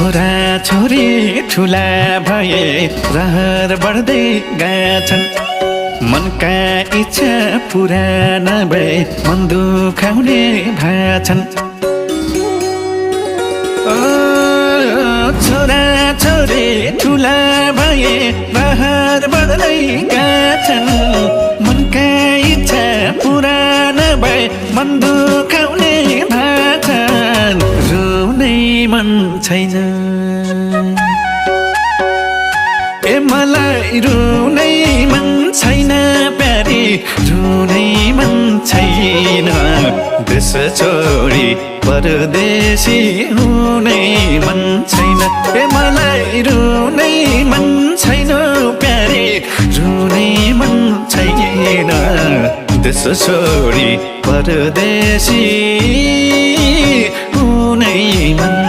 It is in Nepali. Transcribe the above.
छोरा छोरी ठुला भए रहर बढ्दै गएछन् मनका इच्छा पुरा नभए मन दुखाउने भएछन् छोरा छोरी ठुला भए रहर बढ्दै गएछन् मनका इच्छा पुरा नभए मन दुखाउने भएछन् रुनै मन छैन ए मलाई रुनै मन छैन प्यारी रुनै मन छैन देश छोडी परदेशी हुनै मन छैन ए मलाई रुनै मन छैन प्यारी रुनै मन छैन देश छोडी परदेशी हुनै मन